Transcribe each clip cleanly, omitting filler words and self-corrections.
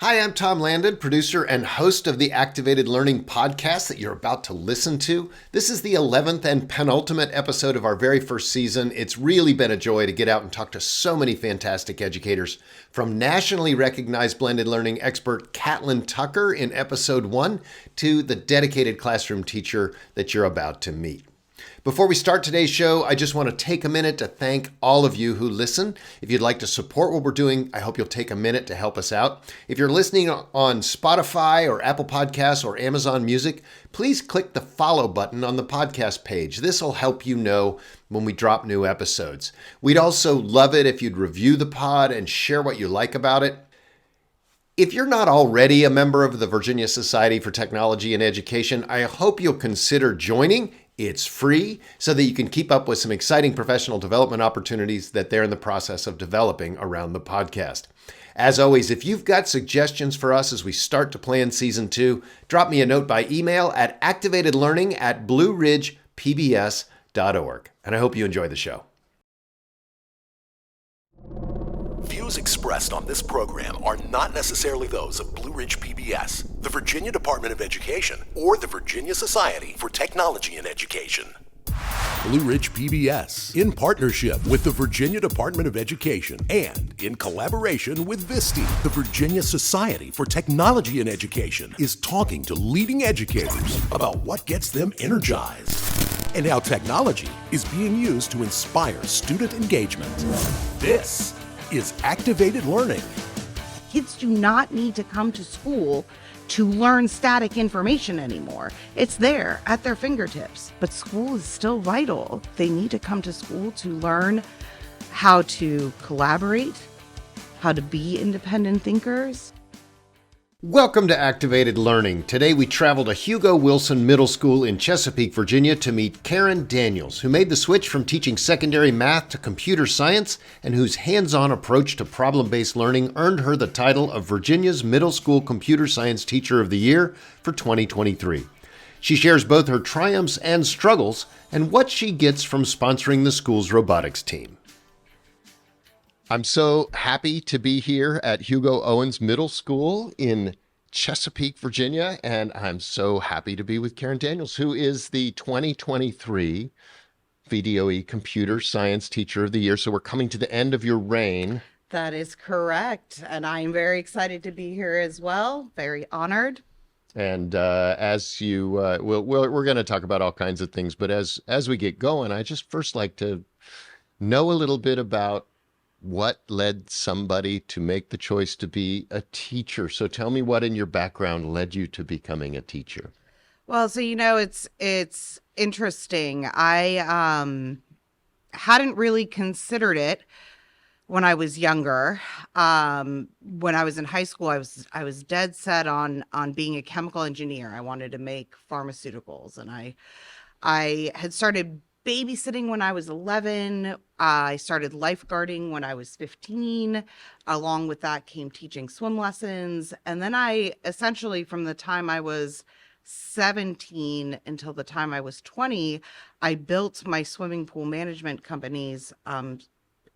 Hi, I'm Tom Landon, producer and host of the Activated Learning podcast that you're about to listen to. This is the 11th and penultimate episode of our very first season. It's really been a joy to get out and talk to so many fantastic educators, from nationally recognized blended learning expert Catlin Tucker in episode 1 to the dedicated classroom teacher that you're about to meet. Before we start today's show, I just want to take a minute to thank all of you who listen. If you'd like to support what we're doing, I hope you'll take a minute to help us out. If you're listening on Spotify or Apple Podcasts or Amazon Music, please click the follow button on the podcast page. This will help you know when we drop new episodes. We'd also love it if you'd review the pod and share what you like about it. If you're not already a member of the Virginia Society for Technology and Education, I hope you'll consider joining. It's free so that you can keep up with some exciting professional development opportunities that they're in the process of developing around the podcast. As always, if you've got suggestions for us as we start to plan season 2, drop me a note by email at activatedlearning@blueridgepbs.org. And I hope you enjoy the show. Views expressed on this program are not necessarily those of Blue Ridge PBS, the Virginia Department of Education, or the Virginia Society for Technology and Education. Blue Ridge PBS, in partnership with the Virginia Department of Education and in collaboration with VISTI, the Virginia Society for Technology and Education, is talking to leading educators about what gets them energized and how technology is being used to inspire student engagement. This is Activated Learning. Kids do not need to come to school to learn static information anymore. It's there at their fingertips, but school is still vital. They need to come to school to learn how to collaborate, how to be independent thinkers. Welcome to Activated Learning. Today we travel to Hugo Wilson Middle School in Chesapeake, Virginia to meet Caren Daniels, who made the switch from teaching secondary math to computer science and whose hands-on approach to problem-based learning earned her the title of Virginia's Middle School Computer Science Teacher of the Year for 2023. She shares both her triumphs and struggles and what she gets from sponsoring the school's robotics team. I'm so happy to be here at Hugo Owens Middle School in Chesapeake, Virginia, and I'm so happy to be with Caren Daniels, who is the 2023 VDOE Computer Science Teacher of the Year. So we're coming to the end of your reign. That is correct, and I'm very excited to be here as well. Very honored. And as you, we're going to talk about all kinds of things, but as we get going, I just first like to know a little bit about what led somebody to make the choice to be a teacher. So tell me what in your background led you to becoming a teacher. Well, so it's interesting. I hadn't really considered it when I was younger. When I was in high school, I was dead set on being a chemical engineer. I wanted to make pharmaceuticals, and I had started babysitting when I was 11. I started lifeguarding when I was 15. Along with that came teaching swim lessons. And then I essentially, from the time I was 17 until the time I was 20, I built my swimming pool management company's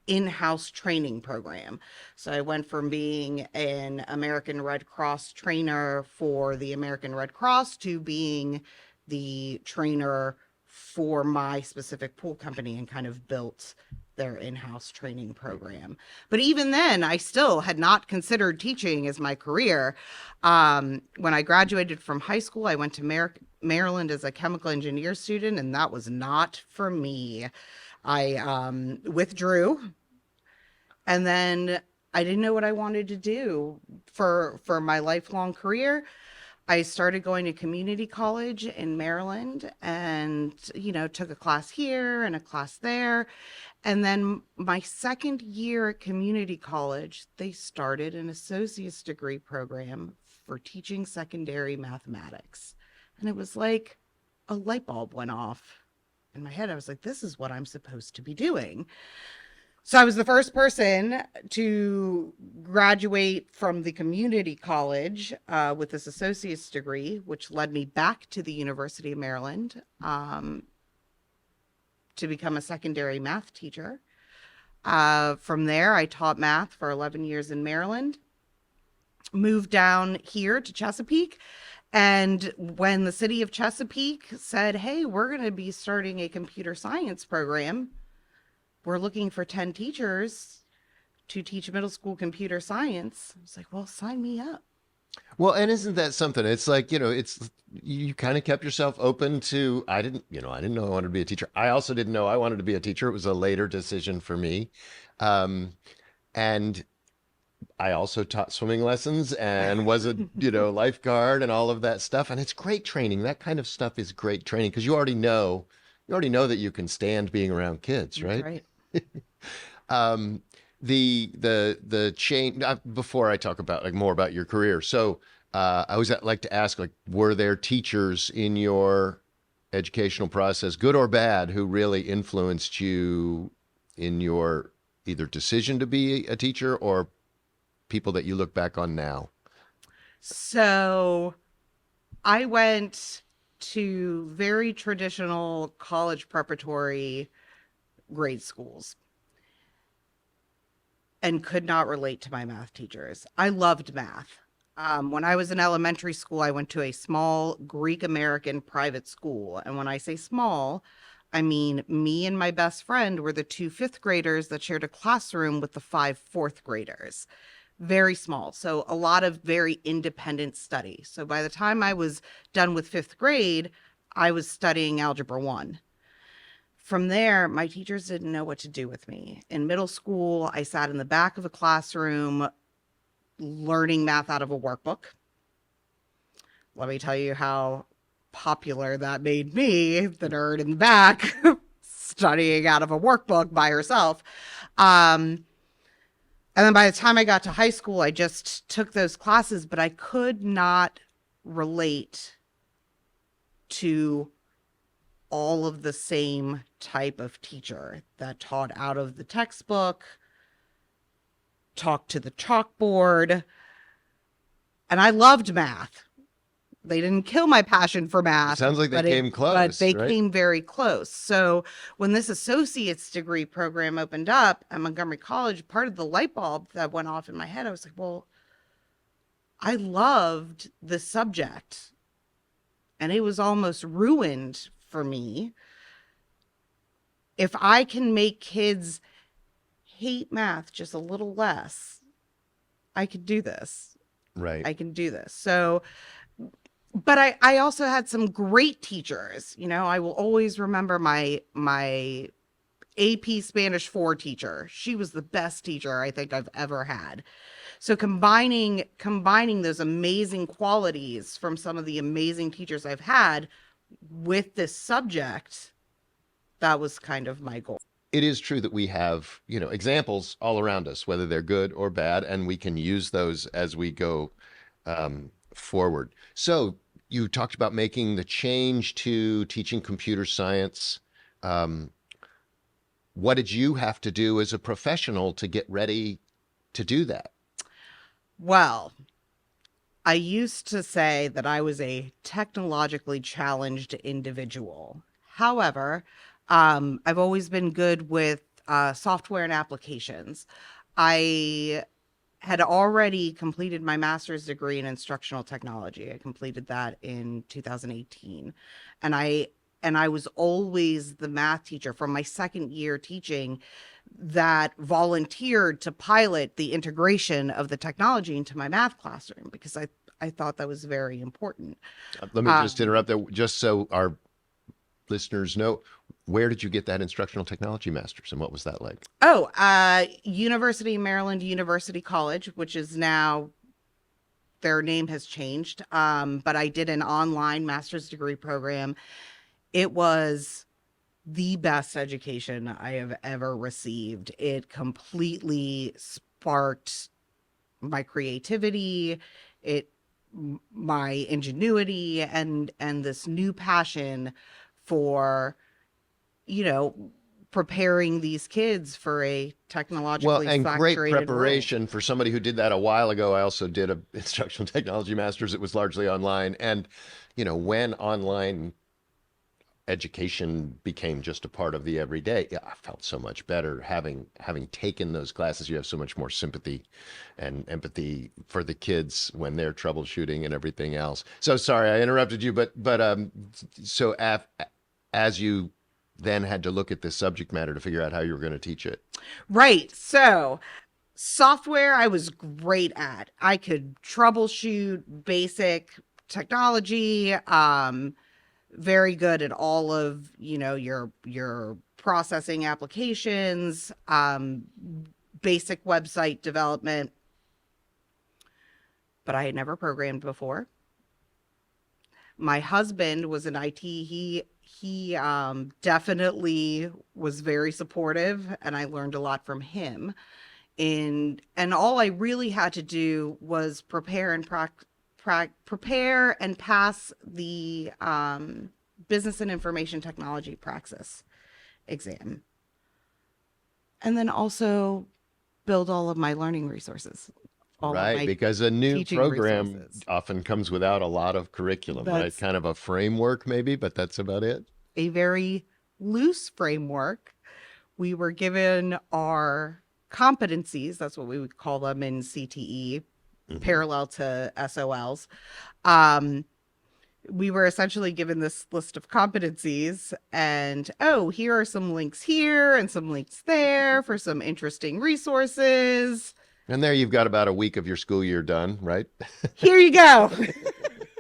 in-house training program. So I went from being an American Red Cross trainer for the American Red Cross to being the trainer for my specific pool company and kind of built their in-house training program. But even then, I still had not considered teaching as my career. When I graduated from high school, I went to Maryland as a chemical engineer student, and that was not for me. I withdrew, and then I didn't know what I wanted to do for my lifelong career. I started going to community college in Maryland and, took a class here and a class there. And then my second year at community college, they started an associate's degree program for teaching secondary mathematics. And it was like a light bulb went off in my head. I was like, this is what I'm supposed to be doing. So I was the first person to graduate from the community college with this associate's degree, which led me back to the University of Maryland to become a secondary math teacher. From there, I taught math for 11 years in Maryland. moved down here to Chesapeake. And when the city of Chesapeake said, hey, we're going to be starting a computer science program, we're looking for 10 teachers to teach middle school computer science. I was like, well, sign me up. Well, and isn't that something? It's like, it's you kind of kept yourself open to, I didn't know I wanted to be a teacher. I also didn't know I wanted to be a teacher. It was a later decision for me. And I also taught swimming lessons and was a, lifeguard and all of that stuff. And it's great training. That kind of stuff is great training because you already know that you can stand being around kids, That's right? right. The change before I talk about more about your career. So I always like to ask, like, were there teachers in your educational process, good or bad, who really influenced you in your either decision to be a teacher or people that you look back on now? So I went to very traditional college preparatory grade schools and could not relate to my math teachers. I loved math. When I was in elementary school, I went to a small Greek American private school. And when I say small, I mean me and my best friend were the 2 fifth graders that shared a classroom with the 5 fourth graders. Very small. So a lot of very independent study. So by the time I was done with 5th grade, I was studying Algebra 1. From there, my teachers didn't know what to do with me. In middle school, I sat in the back of a classroom learning math out of a workbook. Let me tell you how popular that made me, the nerd in the back, studying out of a workbook by herself. And then by the time I got to high school, I just took those classes, but I could not relate to all of the same type of teacher that taught out of the textbook, talked to the chalkboard. And I loved math. They didn't kill my passion for math. Sounds like they came close. But they right? came very close. So when this associate's degree program opened up at Montgomery College, part of the light bulb that went off in my head, I was like, well, I loved the subject. And it was almost ruined for me. If I can make kids hate math just a little less, I could do this. Right. I can do this. So, but I also had some great teachers. I will always remember my AP Spanish 4 teacher. She was the best teacher I think I've ever had. So combining those amazing qualities from some of the amazing teachers I've had with this subject, that was kind of my goal. It is true that we have, examples all around us, whether they're good or bad, and we can use those as we go forward. So you talked about making the change to teaching computer science. What did you have to do as a professional to get ready to do that? Well, I used to say that I was a technologically challenged individual. However, I've always been good with software and applications. I had already completed my master's degree in instructional technology. I completed that in 2018. And I was always the math teacher from my second year teaching that volunteered to pilot the integration of the technology into my math classroom because I thought that was very important. Let me just interrupt there, just so our listeners know. Where did you get that instructional technology master's and what was that like? University of Maryland University College, which is now, their name has changed. But I did an online master's degree program. It was the best education I have ever received. It completely sparked my creativity, my ingenuity, and this new passion for, preparing these kids for a technologically and great saturated preparation world. For somebody who did that a while ago. I also did a instructional technology master's. It was largely online. And, when online education became just a part of the everyday, yeah, I felt so much better having taken those classes. You have so much more sympathy and empathy for the kids when they're troubleshooting and everything else. So sorry I interrupted you, but so as you then had to look at this subject matter to figure out how you were going to teach it. Right. So software I was great at. I could troubleshoot basic technology, very good at all of, your processing applications, basic website development. But I had never programmed before. My husband was in IT. He definitely was very supportive, and I learned a lot from him. And all I really had to do was prepare and pass the business and information technology praxis exam, and then also build all of my learning resources, all of Right, my because a new teaching program resources. often comes without a lot of curriculum, right? That's Kind of a framework maybe, but that's about it. a very loose framework. We were given our competencies, that's what we would call them in CTE, parallel to SOLs. We were essentially given this list of competencies, and here are some links here and some links there for some interesting resources. And there you've got about a week of your school year done, right? Here you go.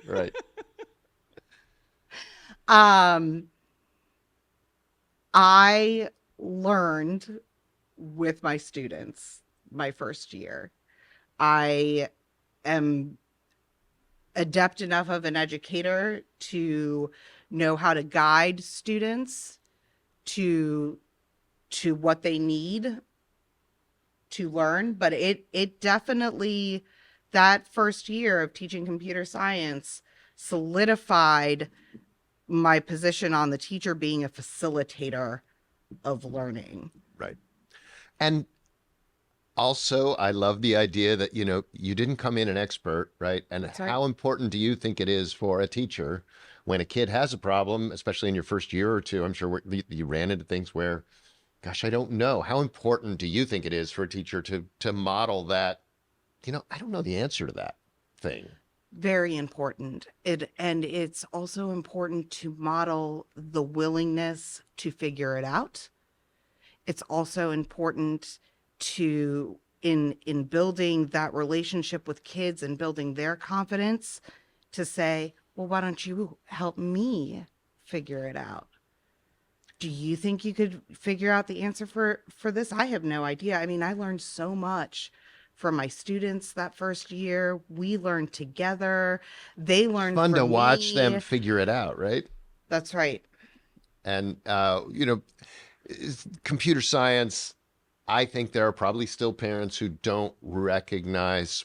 Right. I learned with my students my first year. I am adept enough of an educator to know how to guide students to what they need to learn, but it definitely, that first year of teaching computer science solidified my position on the teacher being a facilitator of learning. Right. And also, I love the idea that, you didn't come in an expert, right? And That's right. how important do you think it is for a teacher when a kid has a problem, especially in your first year or two? I'm sure you ran into things where, gosh, I don't know. How important do you think it is for a teacher to model that, I don't know the answer to that thing? Very important. And it's also important to model the willingness to figure it out. It's also important to in building that relationship with kids and building their confidence to say, well, why don't you help me figure it out? Do you think you could figure out the answer for this? I have no idea. I mean, I learned so much from my students that first year. We learned together. They learned Fun to from watch them me. figure it out, right? That's right. And, computer science, I think there are probably still parents who don't recognize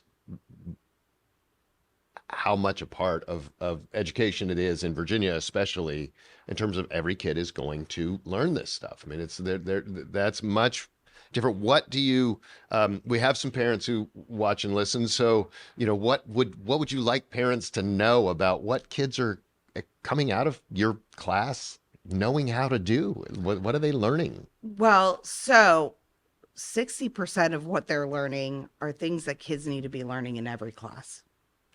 how much a part of education it is in Virginia, especially in terms of every kid is going to learn this stuff. I mean, it's that's much different. What do you, we have some parents who watch and listen. So, what would you like parents to know about what kids are coming out of your class knowing how to do? What are they learning? Well, so 60% of what they're learning are things that kids need to be learning in every class.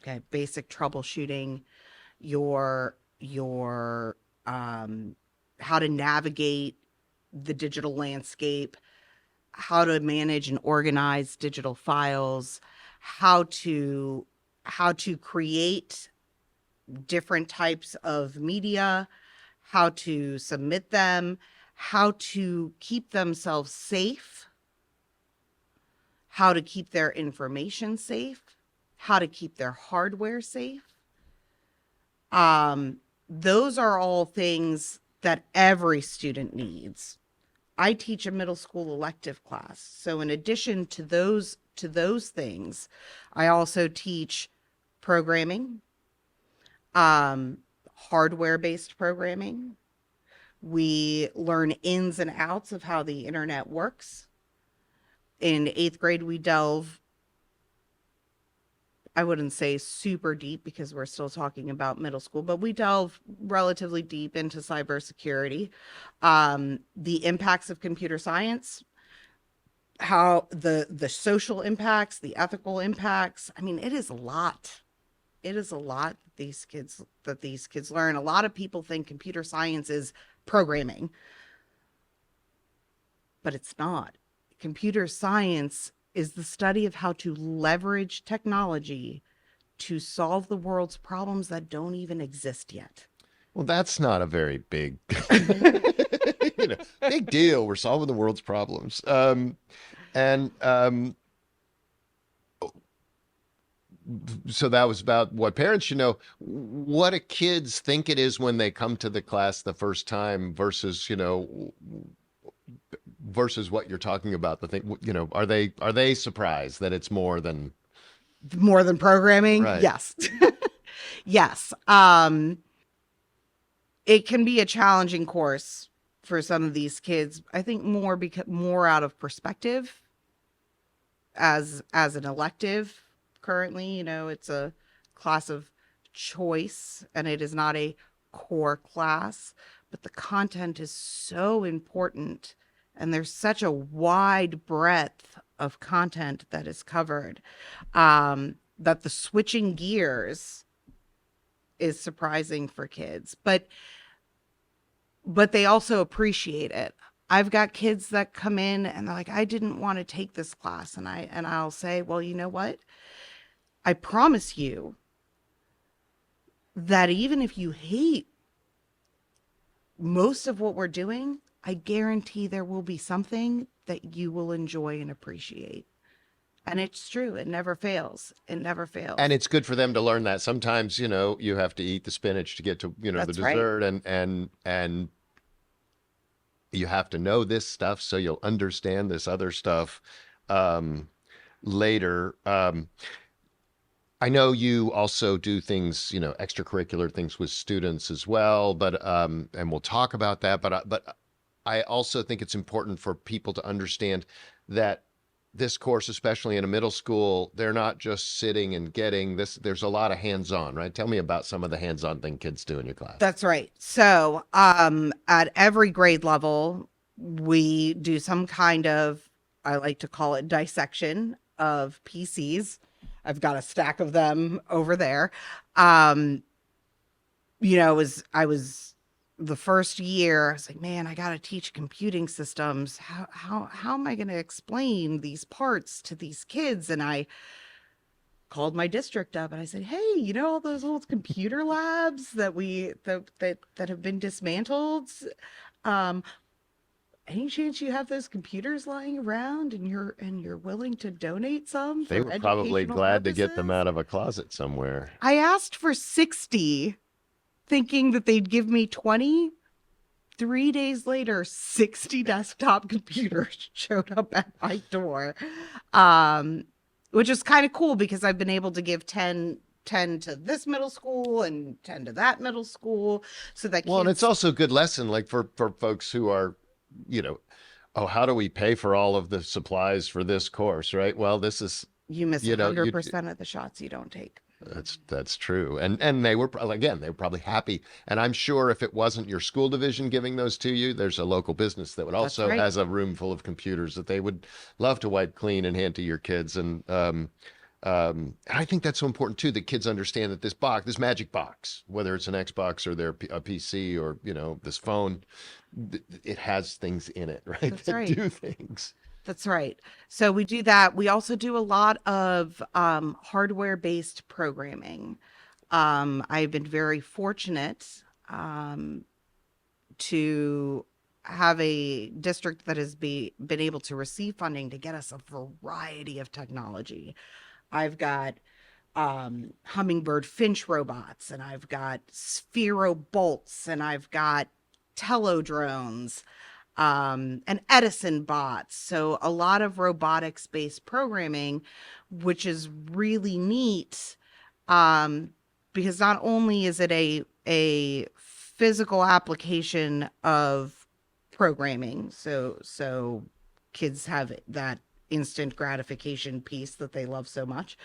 Okay, basic troubleshooting, your how to navigate the digital landscape, how to manage and organize digital files, how to create different types of media, how to submit them, how to keep themselves safe, how to keep their information safe, how to keep their hardware safe. Those are all things that every student needs. I teach a middle school elective class. So in addition to those things, I also teach programming, hardware-based programming. We learn ins and outs of how the internet works. In 8th grade, we delve I wouldn't say super deep because we're still talking about middle school, but we delve relatively deep into cybersecurity, the impacts of computer science, how the social impacts, the ethical impacts. I mean, it is a lot. It is a lot that these kids learn. A lot of people think computer science is programming, but it's not. Computer science is the study of how to leverage technology to solve the world's problems that don't even exist yet. Well, that's not a very big, big deal. We're solving the world's problems. And so that was about what parents should know. What do kids think it is when they come to the class the first time versus, versus what you're talking about? The thing, are they surprised that it's more than programming? right? Yes. Yes. It can be a challenging course for some of these kids. I think more out of perspective as an elective. Currently, it's a class of choice and it is not a core class, but the content is so important and there's such a wide breadth of content that is covered, that the switching gears is surprising for kids, but they also appreciate it. I've got kids that come in and they're like, I didn't want to take this class. And I'll say, well, you know what? I promise you that even if you hate most of what we're doing, I guarantee there will be something that you will enjoy and appreciate. And it's true. It never fails. It never fails. And it's good for them to learn that. Sometimes, you have to eat the spinach to get to, the That's right. dessert, and you have to know this stuff so you'll understand this other stuff later. I know you also do things, extracurricular things with students as well, but and we'll talk about that. But I also think it's important for people to understand that this course, especially in a middle school, they're not just sitting and getting this. There's a lot of hands-on, right? Tell me about some of the hands-on thing kids do in your class. That's right. So at every grade level, we do some kind of, I like to call it dissection of PCs. I've got a stack of them over there. I was the first year, I was like, man, I got to teach computing systems. How am I going to explain these parts to these kids? And I called my district up and I said, hey, all those old computer labs that have been dismantled? Any chance you have those computers lying around and you're willing to donate some? They were probably glad to get them out of a closet somewhere. I asked for 60, thinking that they'd give me 20. 3 days later, 60 desktop computers showed up at my door, which is kind of cool because I've been able to give 10 to this middle school and 10 to that middle school. So that and it's also a good lesson, like for folks who are, how do we pay for all of the supplies for this course, right? Well, this is, you miss 100% of the shots you don't take. That's true. And they were probably happy. And I'm sure if it wasn't your school division giving those to you, there's a local business that would also has a room full of computers that they would love to wipe clean and hand to your kids. And I think that's so important too, that kids understand that this magic box, whether it's an Xbox or a PC or, this phone, it has things in it, right? That's right. Do things. That's right. So we do that. We also do a lot of hardware-based programming. I've been very fortunate to have a district that has been able to receive funding to get us a variety of technology. I've got hummingbird finch robots, and I've got Sphero bolts, and I've got Tello drones, and Edison bots. So a lot of robotics based programming, which is really neat, because not only is it a physical application of programming, so kids have that instant gratification piece that they love so much,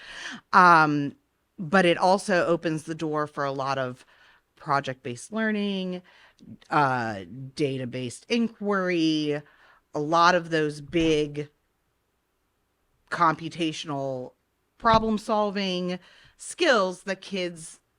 but it also opens the door for a lot of project-based learning, data-based inquiry, a lot of those big computational problem solving skills that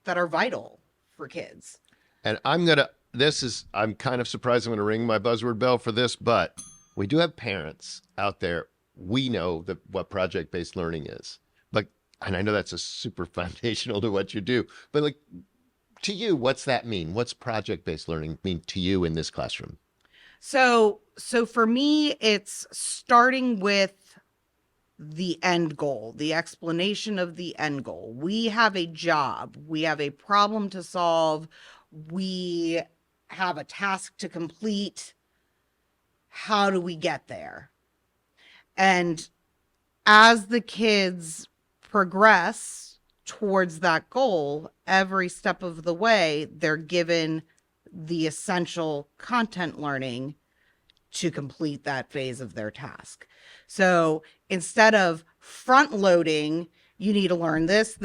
are vital for kids. And I'm kind of surprised I'm going to ring my buzzword bell for this, but we do have parents out there. We know that what project-based learning is, but, and I know that's a super foundational to what you do, but like to you, what's that mean? What's project-based learning mean to you in this classroom? So for me, it's starting with the end goal, the explanation of the end goal. We have a job, we have a problem to solve, we have a task to complete. How do we get there? And as the kids progress towards that goal, every step of the way, they're given the essential content learning to complete that phase of their task. So instead of front loading, you need to learn this, and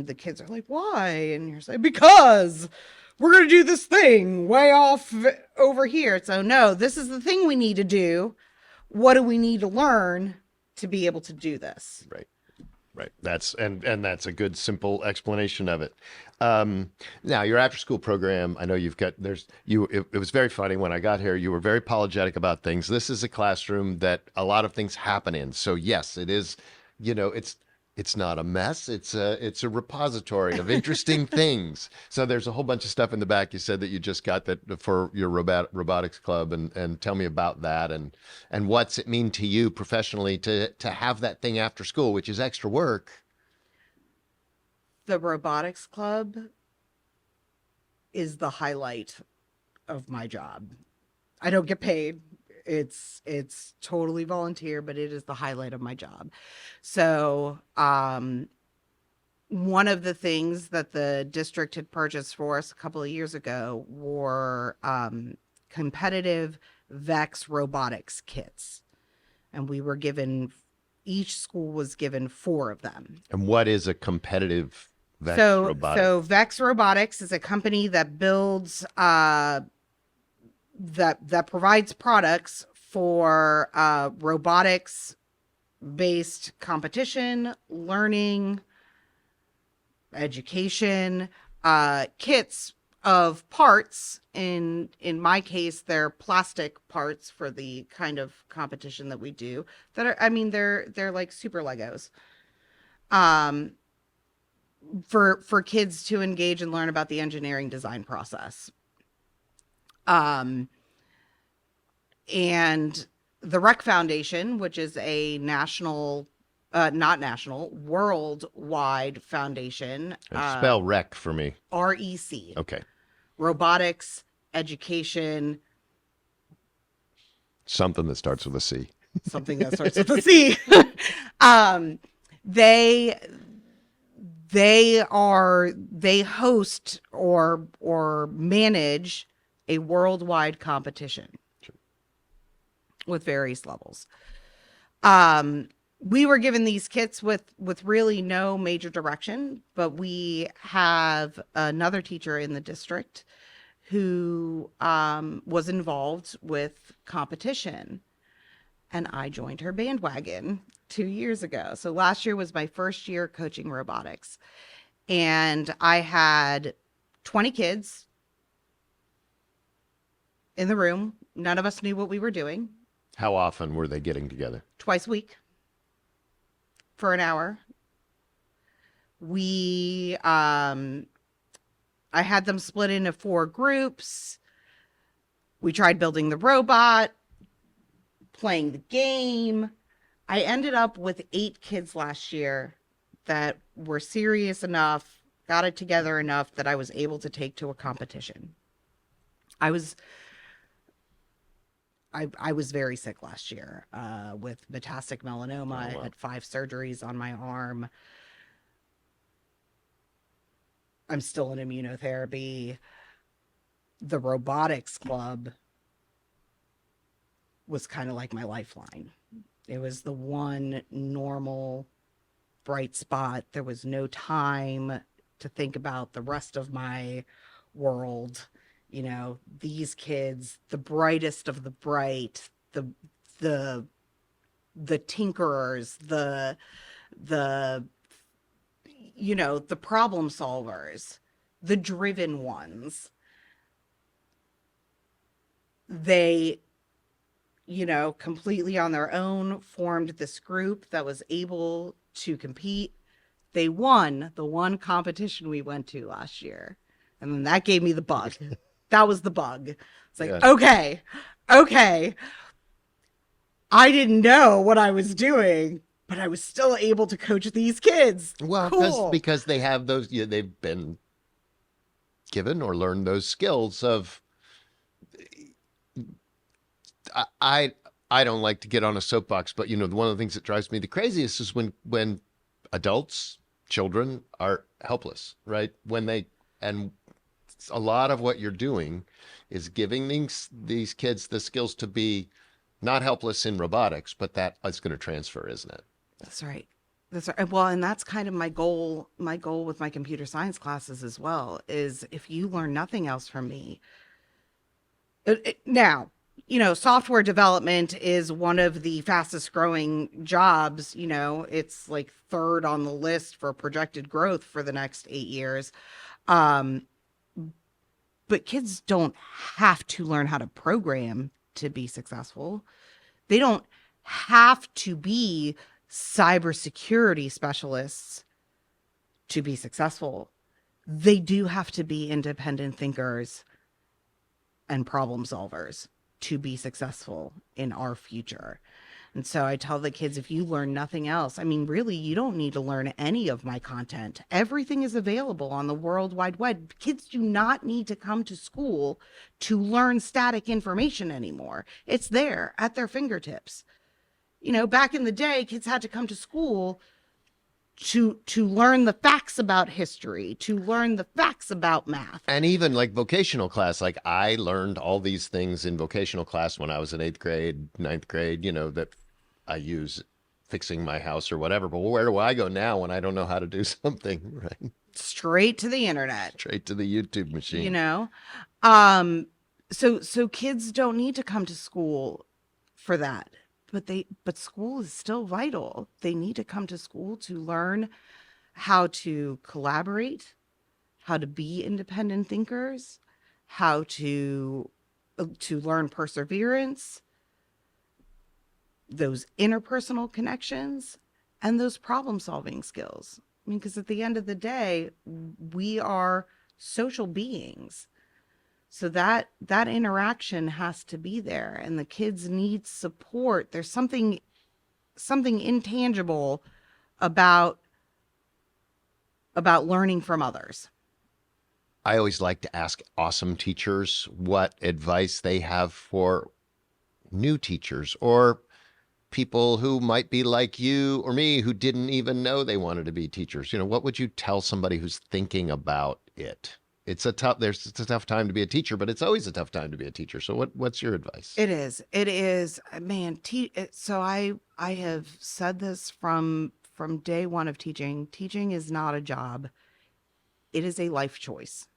the kids are like, why? And you're saying, because we're going to do this thing way off over here. So no, this is the thing we need to do. What do we need to learn to be able to do this? Right. Right. That's that's a good simple explanation of it. Now your after school program, I know you've got it was very funny when I got here. You were very apologetic about things. This is a classroom that a lot of things happen in. So yes, it is, it's not a mess. It's a repository of interesting things. So there's a whole bunch of stuff in the back. You said that you just got that for your robotics club, and tell me about that and what's it mean to you professionally to have that thing after school, which is extra work. The robotics club is the highlight of my job. I don't get paid. It's totally volunteer, but it is the highlight of my job. So, one of the things that the district had purchased for us a couple of years ago were competitive VEX robotics kits. And we were given, each school was given 4 of them. And what is a competitive VEX robotics? So VEX Robotics is a company that builds that provides products for robotics based competition, learning, education, kits of parts. In my case, they're plastic parts for the kind of competition that we do that are, I mean, they're like super Legos. For kids to engage and learn about the engineering design process. And the Rec Foundation, which is a worldwide foundation. Spell rec for me. REC. Okay. Robotics, education. Something that starts with a C. Something that starts with a C. They host or manage a worldwide competition with various levels. We were given these kits with really no major direction, but we have another teacher in the district who was involved with competition, and I joined her bandwagon 2 years ago. So last year was my first year coaching robotics, and I had 20 kids in the room. None of us knew what we were doing. How often were they getting together? Twice a week for an hour. I had them split into 4 groups. We tried building the robot, playing the game. I ended up with 8 kids last year that were serious enough, got it together enough that I was able to take to a competition. I was very sick last year with metastatic melanoma. Oh, wow. I had 5 surgeries on my arm. I'm still in immunotherapy. The robotics club was kind of like my lifeline. It was the one normal bright spot. There was no time to think about the rest of my world. You know, these kids, the brightest of the bright, the the tinkerers, the you know, the problem solvers, the driven ones. They, you know, completely on their own formed this group that was able to compete. They won the one competition we went to last year. And then that gave me the bug. That was the bug. It's like, Yeah. okay. I didn't know what I was doing, but I was still able to coach these kids. Well, Cool. because they have those, they've been given or learned those skills of, I I don't like to get on a soapbox, but one of the things that drives me the craziest is when adults, children are helpless, right? And a lot of what you're doing is giving these kids the skills to be not helpless in robotics, but that is going to transfer, isn't it? That's right. That's right. Well, and that's kind of my goal. My goal with my computer science classes as well is if you learn nothing else from me. Now, you know, software development is one of the fastest growing jobs. You know, it's like third on the list for projected growth for the next 8 years. But kids don't have to learn how to program to be successful. They don't have to be cybersecurity specialists to be successful. They do have to be independent thinkers and problem solvers to be successful in our future. And so I tell the kids, if you learn nothing else, I mean, really, you don't need to learn any of my content. Everything is available on the World Wide Web. Kids do not need to come to school to learn static information anymore. It's there at their fingertips. You know, back in the day, kids had to come to school to learn the facts about history, to learn the facts about math. And even like vocational class, like I learned all these things in vocational class when I was in 8th grade, 9th grade, that I use fixing my house or whatever. But where do I go now when I don't know how to do something, right? Straight to the internet. Straight to the YouTube machine. You know? So kids don't need to come to school for that. But school is still vital. They need to come to school to learn how to collaborate, how to be independent thinkers, how to learn perseverance, those interpersonal connections, and those problem-solving skills. I mean, because at the end of the day, we are social beings. So that interaction has to be there, and the kids need support. There's something intangible about learning from others. I always like to ask awesome teachers what advice they have for new teachers or people who might be like you or me who didn't even know they wanted to be teachers. What would you tell somebody who's thinking about it? It's a tough time to be a teacher, but it's always a tough time to be a teacher. So what's your advice? It is, man. So I have said this from day one of teaching. Teaching is not a job. It is a life choice.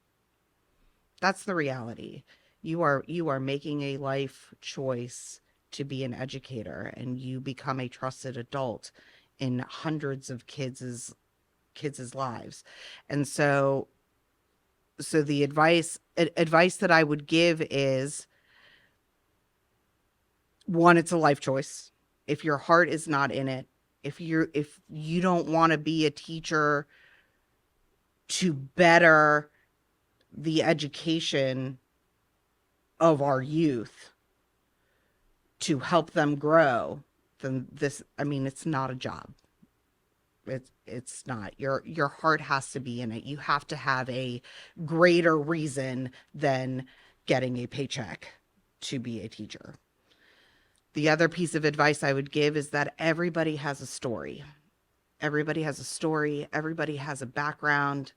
That's the reality. You are making a life choice to be an educator, and you become a trusted adult in hundreds of kids' lives. And so the advice that I would give is, one, it's a life choice. If your heart is not in it, if you don't want to be a teacher to better the education of our youth, to help them grow, then it's not a job. It's not. Your heart has to be in it. You have to have a greater reason than getting a paycheck to be a teacher. The other piece of advice I would give is that everybody has a story. Everybody has a story. Everybody has a background.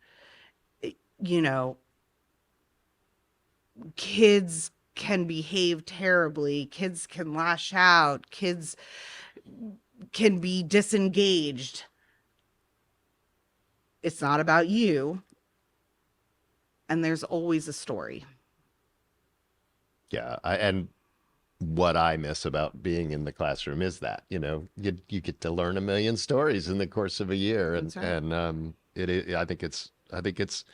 Kids can behave terribly. Kids can lash out. Kids can be disengaged. It's not about you. And there's always a story. Yeah, and what I miss about being in the classroom is that, you get to learn a million stories in the course of a year, and That's right. I think it's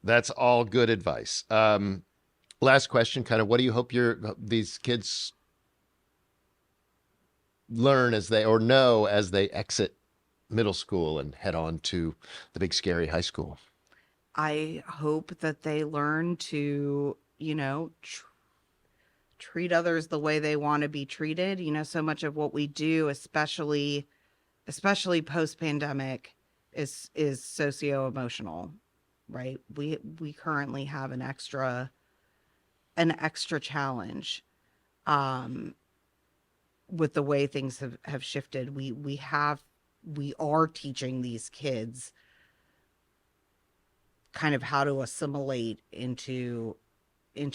that's all good advice. Last question, kind of, what do you hope these kids learn or know as they exit middle school and head on to the big scary high school? I hope that they learn to, treat others the way they want to be treated. So much of what we do, especially post-pandemic, is socio-emotional, right? We currently have an extra challenge with the way things have shifted. We are teaching these kids kind of how to assimilate into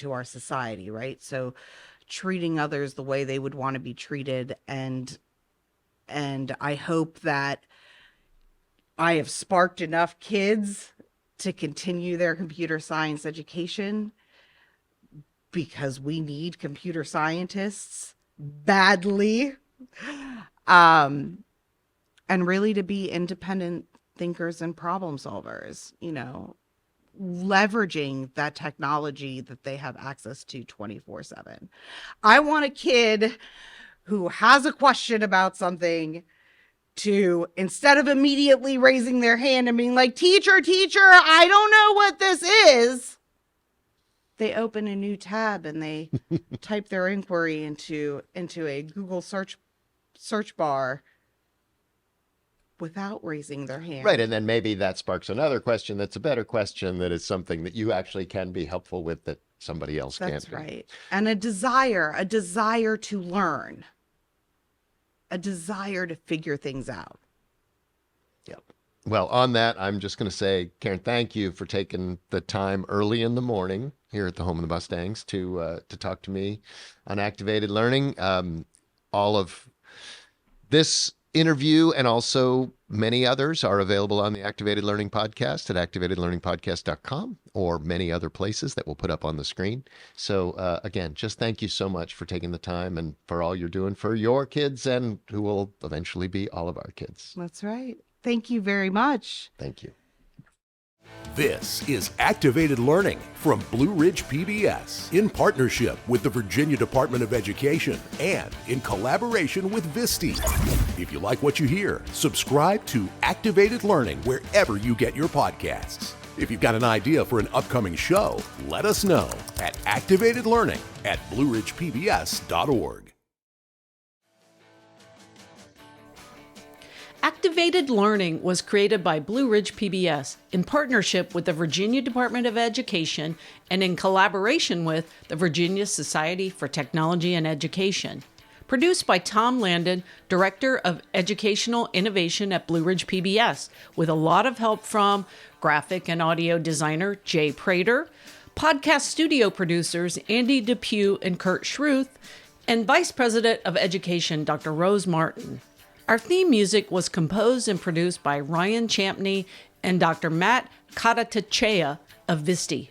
our society, right? So treating others the way they would want to be treated, and I hope that I have sparked enough kids to continue their computer science education, because we need computer scientists badly, and really to be independent thinkers and problem solvers, leveraging that technology that they have access to 24/7. I want a kid who has a question about something to, instead of immediately raising their hand and being like, teacher, I don't know what this is, they open a new tab and they type their inquiry into a Google search bar without raising their hand. Right. And then maybe that sparks another question that's a better question, that is something that you actually can be helpful with that somebody else can't. That's right. And a desire to learn, a desire to figure things out. Yep. Well, on that, I'm just going to say, Caren, thank you for taking the time early in the morning here at the home of the Mustangs to talk to me on activated learning. All of this interview and also many others are available on the Activated Learning Podcast at activatedlearningpodcast.com, or many other places that we'll put up on the screen. So again, just thank you so much for taking the time and for all you're doing for your kids, and who will eventually be all of our kids. That's right. Thank you very much. Thank you. This is Activated Learning from Blue Ridge PBS, in partnership with the Virginia Department of Education and in collaboration with Visti. If you like what you hear, subscribe to Activated Learning wherever you get your podcasts. If you've got an idea for an upcoming show, let us know at activatedlearning@blueridgepbs.org. Activated Learning was created by Blue Ridge PBS in partnership with the Virginia Department of Education and in collaboration with the Virginia Society for Technology and Education. Produced by Tom Landon, Director of Educational Innovation at Blue Ridge PBS, with a lot of help from graphic and audio designer Jay Prater, podcast studio producers Andy Depew and Kurt Schruth, and Vice President of Education Dr. Rose Martin. Our theme music was composed and produced by Ryan Champney and Dr. Matt Katatachea of Visti.